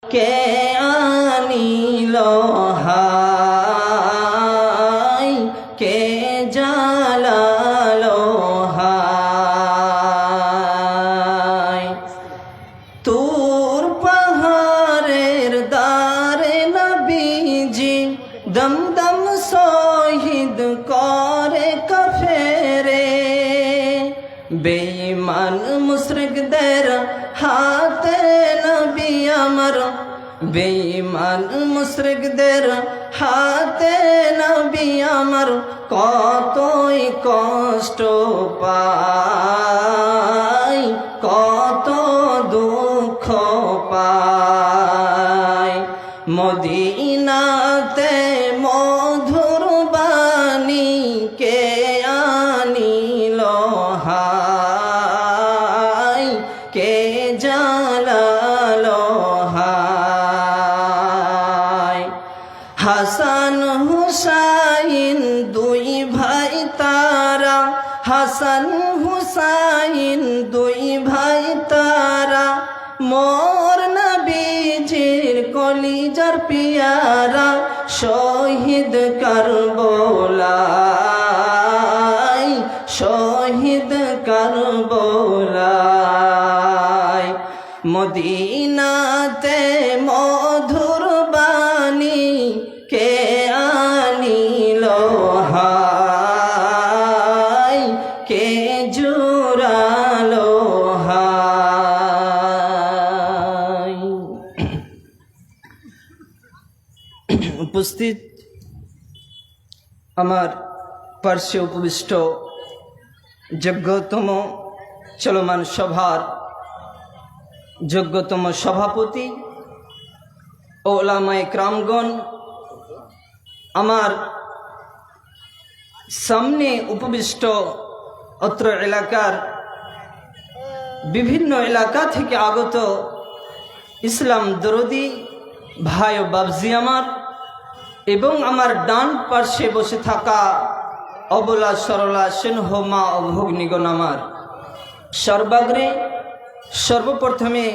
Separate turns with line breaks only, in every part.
কে আনিল high, কে জালালো high. তুর পাহাড়ের দারে নবীজি দম দম শহীদ করে কাফেরে, বেঈমান মুশরিকদের হাতে নবী আমার, বেঈমান মুশরিকদের হাতে নবী আমার কতই কষ্ট পায়, কত দুঃখ পায়। মদিনাতে মধুর বাণী কে আনিল হাই, কে জালালো হাই। হাসান হুসাইন দুই ভাই তারা, হাসান হুসাইন দুই ভাই তারা, মোর নবীজির কলিজার পিয়ারা, শহীদ কারবালায়, শহীদ কারবালায়। মদিনাতে মধুর বাণী কে আনিল হাই, কে জুড়ালো হাই। উপস্থিত আমার পার্শ্বে উপবিষ্ট যোগ্যতম চলমান সভার যোগ্যতম সভাপতি ও ওলামায়ে কেরামগণ, আমার সামনে উপবিষ্ট অত্র এলাকার বিভিন্ন এলাকা থেকে আগত ইসলাম দরদি ভাই ও বাবজি আমার, এবং আমার ডান পার্শ্বে বসে থাকা অবলা সরলা সেনহমা ও ভগ্নিগণ আমার, সর্বাগ্রে সর্বপ্রথমে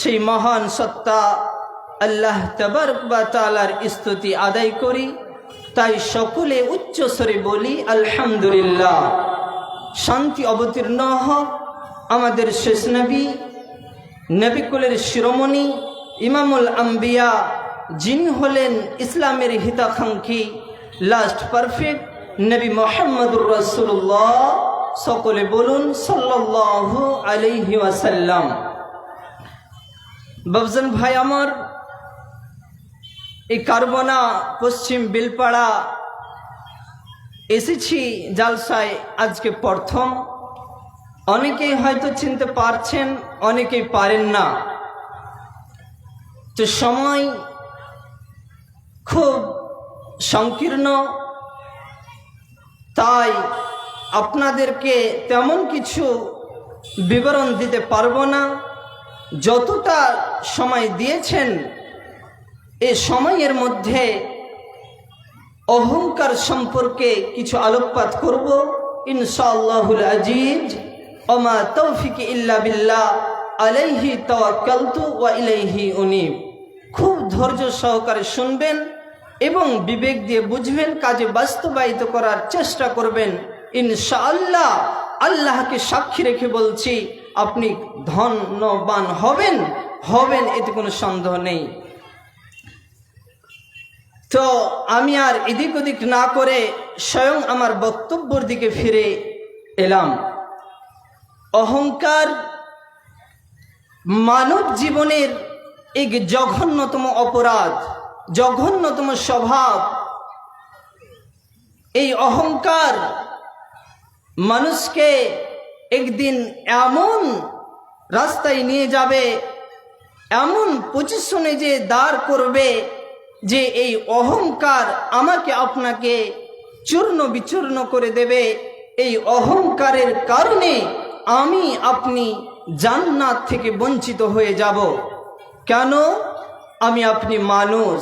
সেই মহান সত্তা আল্লাহ তাবারক ওয়া তাআলার স্তুতি আদায় করি। তাই সকলে উচ্চ স্বরে বলি আলহামদুলিল্লাহ। শান্তি অবতীর্ণ হোক আমাদের শেষ নবী, নবীকুলের শিরোমণি ইমামুল আম্বিয়া, যিনি হলেন ইসলামের হিতাকাঙ্ক্ষী লাস্ট পারফেক্ট নবী মুহাম্মদুর রাসূলুল্লাহ। সকলে বলুন সাল্লাল্লাহু আলাইহি ওয়াসাল্লাম। বাবজান ভাই আমার, এই কারবনা পশ্চিম বিলপাড়া এসেছি জালসায় আজকে প্রথম। অনেকেই হয়তো চিনতে পারছেন, অনেকেই পারেন না। তো সময় খুব সংকীর্ণ, তাই আপনাদেরকে তেমন কিছু বিবরণ দিতে পারবো না। যতটা সময় দিয়েছেন এই সময়ের মধ্যে অহংকার সম্পর্কে কিছু আলোকপাত করব ইনশাআল্লাহুল আজিজ। ওমা তৌফিক ইল্লা বিল্লাহ, আলাইহি তাওয়াক্কালতু ওয়া ইলাইহি উনীব। খুব ধৈর্য সহকারে শুনবেন এবং বিবেক দিয়ে বুঝবেন, কাজে বাস্তবায়িত করার চেষ্টা করবেন ইনশাআল্লাহ। আল্লাহকে সাক্ষী রেখে বলছি, আপনি ধনবান হবেন, হবেন, এতে কোনো সন্দেহ নেই। তো আমি আর এদিক ওদিক না করে স্বয়ং আমার বক্তব্যের দিকে ফিরে এলাম। অহংকার মানব জীবনের এক জঘন্যতম অপরাধ, জঘন্যতম স্বভাব। এই অহংকার মানুষকে একদিন এমন রাস্তায় নিয়ে যাবে, এমন পজিশনে যে দাঁড় করবে যে এই অহংকার আমাকে আপনাকে চূর্ণ বিচূর্ণ করে দেবে। এই অহংকারের কারণে আমি আপনি জান্নাত থেকে বঞ্চিত হয়ে যাব। কেন? আমি আপনি মানুষ,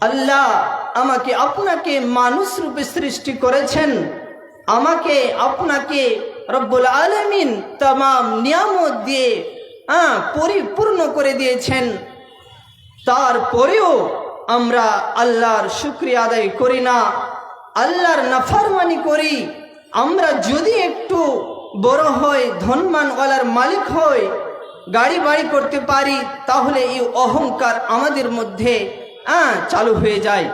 আল্লাহ আমাকে আপনাকে মানুষ রূপে সৃষ্টি করেছেন। আমাকে আপনাকে রব্বুল আলামিন तमाम নিয়ামত দিয়ে পরিপূর্ণ করে দিয়েছেন। তারপরেও আমরা আল্লাহর শুকরিয়া আদায় করি না, আল্লাহর নাফরমানি করি। আমরা যদি একটু বড় হই, ধনমানওয়ালার মালিক হই, গাড়ি বাড়ি করতে পারি, তাহলে এই অহংকার আমাদের মধ্যে চালু হয়ে যায়,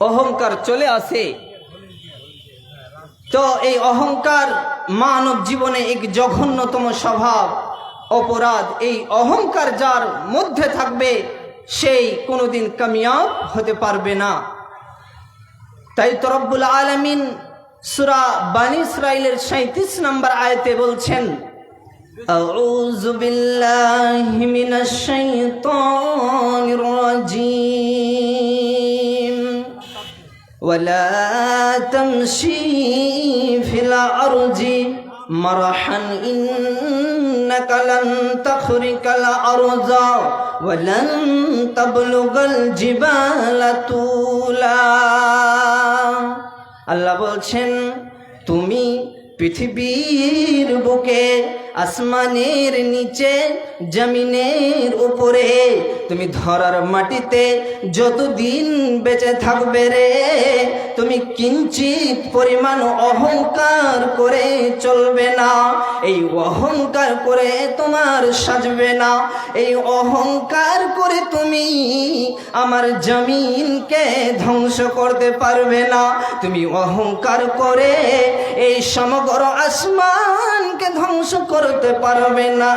অহংকার চলে আসে। তো এই অহংকার মানব জীবনে এক জঘন্যতম স্বভাব, অপরাধ। এই অহংকার যার মধ্যে থাকবে সেই কোনোদিন কামিয়াব হতে পারবে না। তাই তো রব্বুল আলামিন সূরা বানী ইসরাঈলের 37 নম্বর আয়াতে বলছেন, আউযু বিল্লাহি মিনাশ শাইতানির রাজীম ওয়ালা তামশি ফিল আরজি মারহান ইন্নাকা লান তাখরিকাল আরযা ওয়ালান তাবলুগাল জিবালা তুলা। আল্লাহ বলছেন, তুমি পৃথিবীর বুকে, আসমানের নিচে, জমিনের উপরে, তুমি ধরার মাটিতে যতদিন বেঁচে থাকবে রে, তুমি কিঞ্চিত পরিমাণ অহংকার করে চলবে না। এই অহংকার করে তোমার সাজবে না। এই অহংকার করে তুমি আমার জমিনকে ধ্বংস করতে পারবে না। তুমি অহংকার করে এই সমগ্র আসমানকে ধ্বংস করতে পারবে না।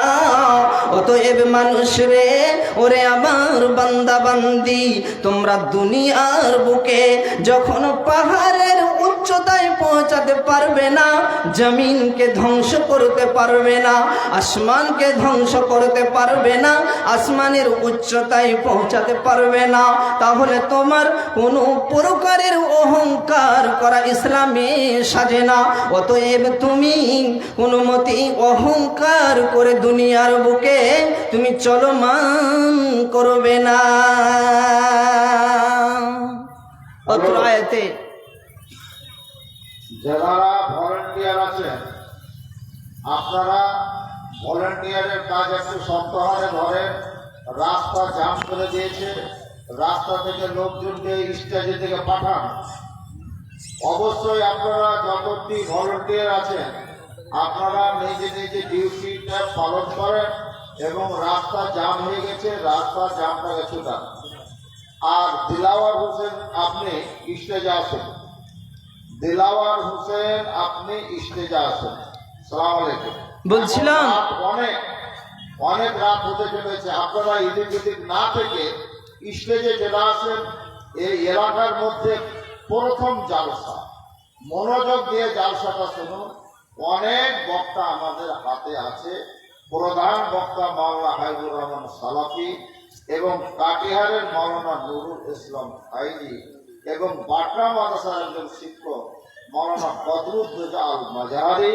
অতএব মানুষ রে, ওরে আমার বান্দা বান্দি, তোমরা দুনিয়ার বুকে যখন পাহাড়ের উচ্চতায় পৌঁছাতে পারবে না, জমিনকে ধ্বংস করতে পারবে না, আসমানকে ধ্বংস করতে পারবে না, আসমানের উচ্চতায় পৌঁছাতে পারবে না, তাহলে তোমার কোনো প্রকারের অহংকার করা ইসলামে সাজে না। অতএব তুমি কোনো মতেই অহংকার করে দুনিয়ার বুকে তুমি চলমান করবে না। অত্র আয়াতে
যারা ভলেন্টিয়ার আছেন, আপনারা ভলেন্টিয়ারের কাজ একটু শক্ত হারে ধরেন। রাস্তা জাম করে দিয়েছে, রাস্তা থেকে লোকজনকে স্টেজে থেকে পাঠান। অবশ্যই আপনারা যতটি ভলেন্টিয়ার আছেন, আপনারা নিজে নিজে ডিউটিটা পালন করেন এবং রাস্তা জাম হয়ে গেছে, রাস্তা জামটাকে ছুটান। আর দিলাওয়ার হোসেন, আপনি স্টেজে আসেন। দিলাওয়ার হোসেন, আপনি স্টেজে আসেন। সালাম আলাইকুম।
বলছিলাম
অনেক রাত হতে চলেছে, আপনারা এদিক ওদিক না থেকে স্টেজে চলে আসেন। এই এলাকার মধ্যে প্রথম জালসা, মনোযোগ দিয়ে জালসাটা শুনুন। অনেক বক্তা আমাদের হাতে আছে। প্রধান বক্তা মাওলানা হাবিবুর রহমান সালাফি এবং কাটিহারের মাওলানা নুরুল ইসলাম ফাইজি এবং বাটরা মাদ্রাসার একজন শিক্ষক মাওলানা বদরুদ্দোজা আল মাজাহারি,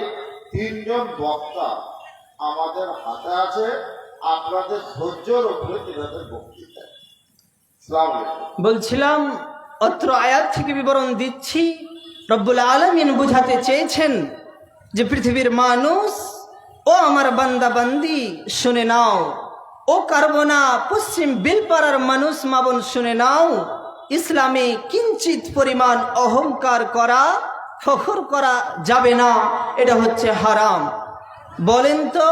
তিনজন বক্তা আমাদের হাতে আছে। আপনাদের ধৈর্যের উপরে তাদের বক্তৃতা। আসসালামু আলাইকুম।
বলছিলাম, অত্র আয়াত থেকে বিবরণ দিচ্ছি। রব্বুল আলামিন বুঝাতে চেয়েছেন যে পৃথিবীর মানুষ, ও আমার বান্দা বান্দি শুনে নাও, ও কারবনা পশ্চিম বিলপাড়ার মানুষ মাবন শুনে নাও, ইসলামে কিঞ্চিত পরিমাণ অহংকার করা, ফখর করা যাবে না, এটা হচ্ছে হারাম। বলেন তো,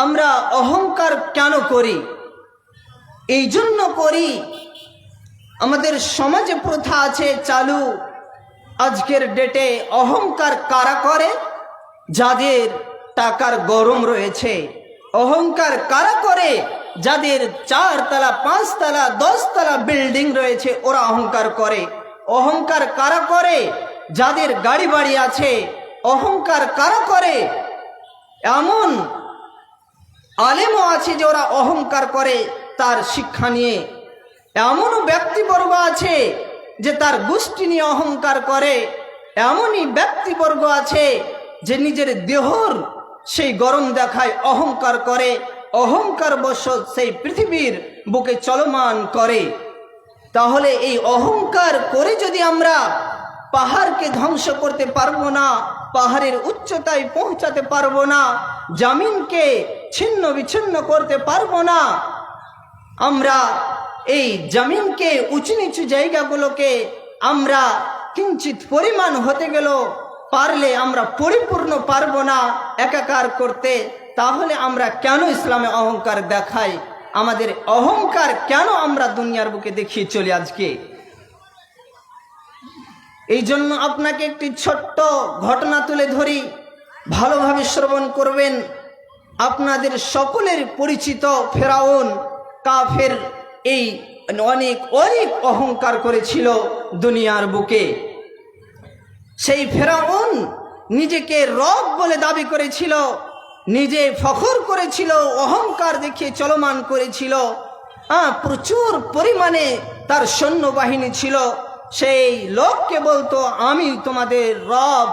আমরা অহংকার কেন করি? এই জন্য করি, আমাদের সমাজে প্রথা আছে চালু, আজকের ডেটে অহংকার কারা করে? যাদের টাকার গরম রয়েছে। অহংকার কারা করে? যাদের 4 তলা 5 তলা 10 তলা বিল্ডিং রয়েছে, ওরা অহংকার করে। অহংকার কারা করে? যাদের গাড়ি বাড়ি আছে। অহংকার কারা করে? এমন আলেমও আছে যে ওরা অহংকার করে তার শিক্ষা নিয়ে। এমনও ব্যক্তিবর্গ আছে যে তার গোষ্ঠী নিয়ে অহংকার করে। এমনই ব্যক্তিবর্গ আছে যে নিজের দেহর সেই গরম দেখায় অহংকার করে, অহংকার বশত সেই পৃথিবীর বুকে চলমান করে। তাহলে এই অহংকার করে যদি আমরা পাহাড়কে ধ্বংস করতে পারবো না, পাহাড়ের উচ্চতায় পৌঁছাতে পারবো না, জমিনকে ছিন্ন বিচ্ছিন্ন করতে পারবো না, আমরা এই জমিনকে উঁচু নিচু জায়গাগুলোকে আমরা কিঞ্চিত পরিমাণ হতে গেল পারলে আমরা পরিপূর্ণ পারবো না একাকার করতে, তাহলে আমরা কেন ইসলামে অহংকার দেখাই? আমাদের অহংকার কেন আমরা দুনিয়ার বুকে দেখিয়ে চলি আজকে? এই জন্য আপনাকে একটি ছোট্ট ঘটনা তুলে ধরি, ভালোভাবে শ্রবণ করবেন। আপনাদের সকলের পরিচিত ফেরাউন কাফের, এই অনেক অনেক অহংকার করেছিল দুনিয়ার বুকে। সেই ফেরাউন নিজেকে রব বলে দাবি করেছিল, নিজে ফখর করেছিল, অহংকার দেখিয়ে চলমান করেছিল। প্রচুর পরিমাণে তার সৈন্যবাহিনী ছিল। সেই লোককে বলতো, আমি তোমাদের রব,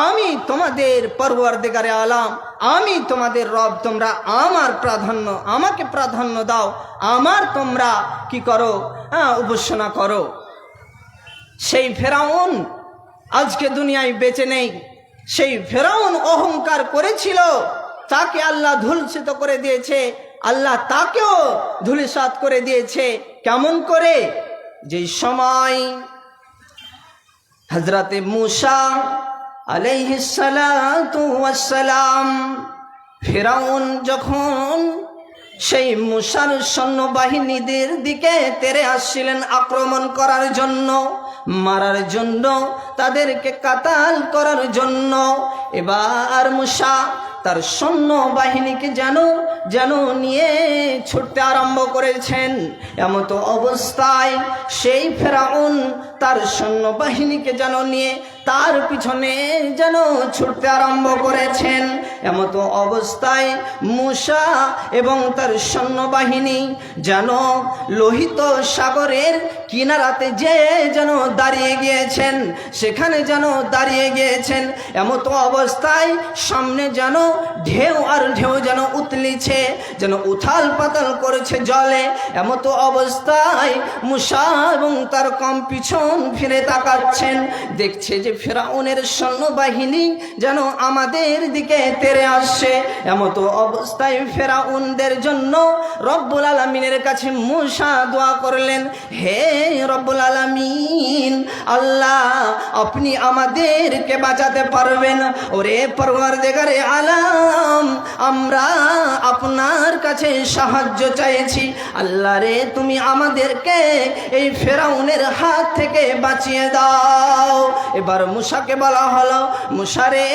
আমি তোমাদের পরওয়ারদিগারে আলাম, আমি তোমাদের রব, তোমরা আমাকে প্রাধান্য দাও, আমার তোমরা কি করো, উপাসনা করো। সেই ফেরাউন আজকে দুনিয়ায় বেঁচে নেই। সেই ফেরাউন অহংকার করেছিল, তাকে আল্লাহ ধূলিসাৎ করে দিয়েছে, আল্লাহ তাকেও ধূলিসাৎ করে দিয়েছে। কেমন করে? যে সময় হযরতে মূসা আলাইহিস সালাতু ওয়াস সালাম, ফেরাউন যখন সেই মূসার সৈন্যবাহিনীদের দিকে তেড়ে আসছিলেন আক্রমণ করার জন্য, মারার জন্য, তাদেরকে কাতাল করার জন্য, এবার মূসা তার সৈন্যবাহিনীকে যেন নিয়ে ছুটতে আরম্ভ করেছেন। এমতো অবস্থায় সেই ফেরাউন তার সৈন্যবাহিনীকে যেন নিয়ে তার পিছনে যেন ছুটতে আরম্ভ করেছেন। এমতো অবস্থায় মূসা এবং তার সৈন্যবাহিনী যেন লোহিত সাগরের কিনারাতে যেন দাঁড়িয়ে গিয়েছেন, সেখানে যেন দাঁড়িয়ে গিয়েছেন। এমতো অবস্থায় সামনে যেন ঢেউ আর ঢেউ যেন উতলিছে, যেন উথাল পাতাল করেছে জলে। এমতো অবস্থায় মূসা এবং তার কম পিছন ফিরে তাকাচ্ছেন, দেখছে যে ফেরাউনের সৈন্যবাহিনী যেন আমাদের দিকে তেড়ে আসছে। এমতো অবস্থায় ফেরাউনদের জন্য রব্বুল আলামিনের কাছে মূসা দোয়া করলেন, হে রব্বুল আলামিন, আল্লাহ আপনি আমাদেরকে বাঁচাতে পারবেন। ওরে পরওয়ারদিগারে আলাম, আমরা আপনার কাছে সাহায্য চাইছি। আল্লাহ রে, তুমি আমাদেরকে এই ফেরাউনের হাত থেকে বাঁচিয়ে দাও। এবার মূসাকে বলা হলো, মূসা রে,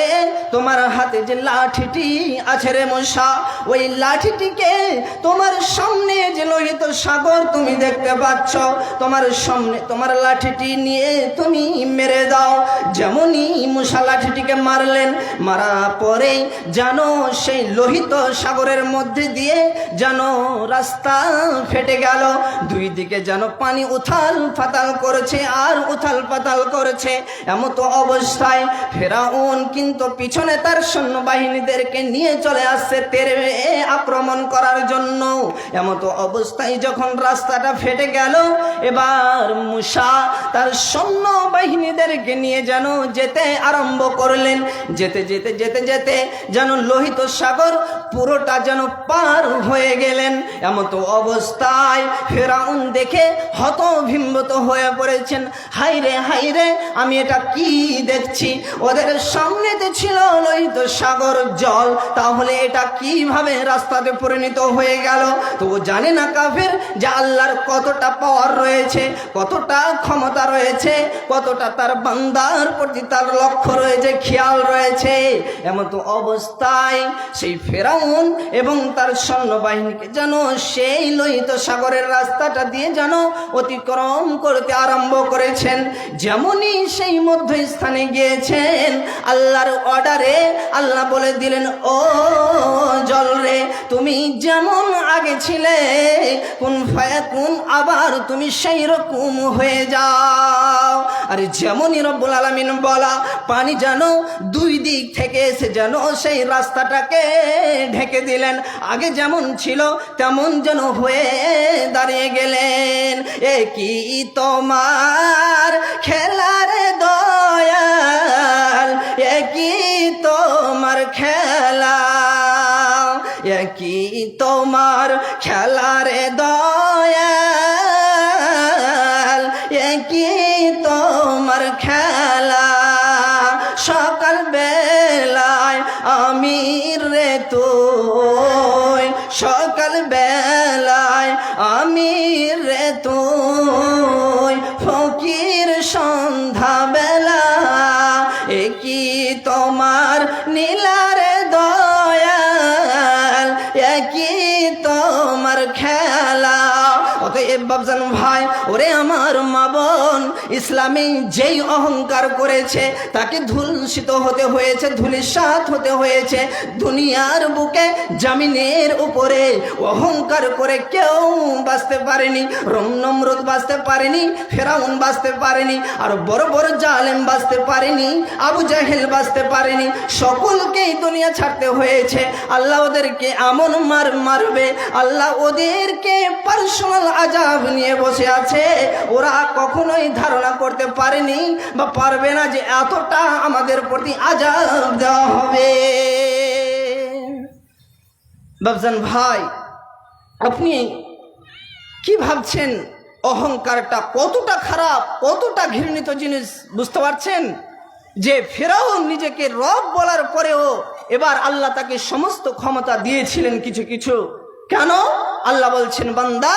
তোমার হাতে যে লাঠিটি আছে রে মূসা, ওই লাঠিটিকে তোমার সামনে যে লোহিত সাগর তুমি দেখতে পাচ্ছ, তোমার সামনে তোমার লাঠিটি নিয়ে তুমি মেরে দাও। যেমনই মূসা লাঠিটিকে মারলেন, মারা পরে যেন সেই লোহিত সাগরের মধ্যে দিয়ে যেন রাস্তা ফেটে গেল। দুই দিকে যেন পানি উথাল পাতাল করেছে আর উথাল পাতাল করেছে। এমতো অবস্থায় ফেরাউন কিন্তু পিছনে তার সৈন্যবাহিনীদেরকে নিয়ে চলে আসছে তেরে আক্রমণ করার জন্য। এমতো অবস্থায় যখন রাস্তাটা ফেটে গেল, এবার মূসা তার সৈন্যবাহিনীদেরকে নিয়ে যেন যেতে আরম্ভ করলেন। যেতে যেতে যেতে যেতে যেন লোহিত সাগর পুরোটা যেন পার হয়ে গেলেন। এমতো অবস্থায় ফেরাউন দেখে হতবিম্বত হয়ে পড়েছেন। হাইরে হাইরে, আমি এটা কি দেখছি? ওদের সামনেতে ছিল লোহিত সাগর জল, তাহলে এটা কিভাবে রাস্তাতে পরিণত হয়ে গেল? তো ও জানে না কাফের যে আল্লাহর কতটা পাওয়ার রয়েছে, কতটা ক্ষমতা রয়েছে, কতটা তার বান্দার প্রতি তার লক্ষ্য রয়েছে, খেয়াল রয়েছে। এমতো অবস্থায় সেই ফেরাউন এবং তার সৈন্যবাহিনীকে যেন সেই লোহিত সাগরের রাস্তাটা দিয়ে যেন অতিক্রম করতে আরম্ভ করেছেন। যেমনই সেই মধ্যস্থানে গিয়েছেন, আল্লাহর অর্ডারে আল্লাহ বলে দিলেন, ও জল রে, তুমি যেমন আগে ছিলে কুন ফায়াকুন, আবার তুমি সেই রকম হয়ে যাও। আর যেমনই রব্বুল আলামিন বলা, পানি যেন দুই দিক থেকে এসে যেন সেই রাস্তাটাকে ঢেকে দিলেন। আগে যেমন ছিল তেমন যেন হয়ে দাঁড়িয়ে গেলেন। এ কি তোমার খেলার দয়াল, এ কি তোমার খেলা, এ কি তোমার খেলার দয়াল, একই তোমার খেলা সকাল বেলায় আমির রে তুই সকাল বেলায় আমির রে তুই ফকির সন্ধ্যা বেলা একই তোমার নীলারে দয়াল একই তোমার খেলা। অতএব বাবজান ভাই, ওরে আমার মা বোন, ইসলামে যেই অহংকার করেছে তাকে ধূলিত হতে হয়েছে, ধূলিসাৎ হতে হয়েছে। দুনিয়ার বুকে জামিনের উপরে অহংকার করে কেউ বাঁচতে পারেনি। নমরুদ বাঁচতে পারেনি, ফেরাউন বাঁচতে পারেনি, আর বড় বড় জালেম বাঁচতে পারেনি, আবু জাহেল বাঁচতে পারেনি। সকলকেই দুনিয়া ছাড়তে হয়েছে। আল্লাহ ওদেরকে এমন মারবে, আল্লাহ ওদেরকে পার্সোনাল আযাব নিয়ে বসে আছে। ওরা কখনোই ধারণা করতে পারেনি বা পারবে না যে এতটা আমাদের প্রতি আযাব দেওয়া হবে। বাবজান ভাই, আপনি কি ভাবছেন অহংকারটা কতটা খারাপ, কতটা ঘৃণিত জিনিস বুঝতে পারছেন? যে ফেরাউন নিজেকে রব বলার পরেও এবার আল্লাহ তাকে সমস্ত ক্ষমতা দিয়েছিলেন কিছু কিছু। কেন? আল্লাহ বলছেন, বান্দা,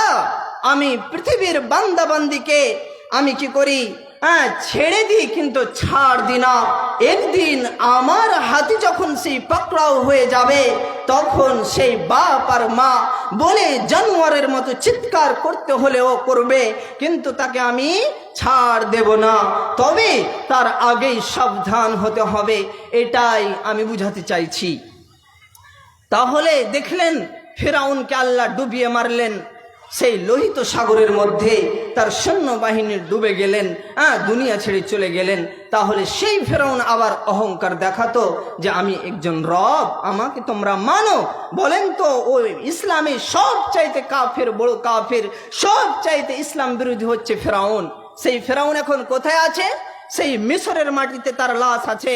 আমি পৃথিবীর বান্দা বান্দিকে আমি কি করি, ছেড়ে দিই, কিন্তু ছাড় দি না। একদিন আমার হাতে যখন সেই পাকড়াও হয়ে যাবে, তখন সেই বাপ আর মা বলে জানোয়ারের মতো চিৎকার করতে হলেও করবে, কিন্তু তাকে আমি ছাড় দেব না। তবে তার আগেই সাবধান হতে হবে, এটাই আমি বুঝাতে চাইছি। তাহলে দেখলেন ফেরাউনকে আল্লাহ ডুবিয়ে মারলেন সেই লোহিত সাগরের মধ্যে, তার সৈন্যবাহিনীর ডুবে গেলেন, দুনিয়া ছেড়ে চলে গেলেন। তাহলে সেই ফেরাউন আবার অহংকার দেখাতো যে আমি একজন রব, আমাকে তোমরা মানো। বলেন তো, ওই ইসলামে সব চাইতে কাফের, বড় কাফের, সব চাইতে ইসলাম বিরোধী হচ্ছে ফেরাউন। সেই ফেরাউন এখন কোথায় আছে? সেই মিশরের মাটিতে তার লাশ আছে।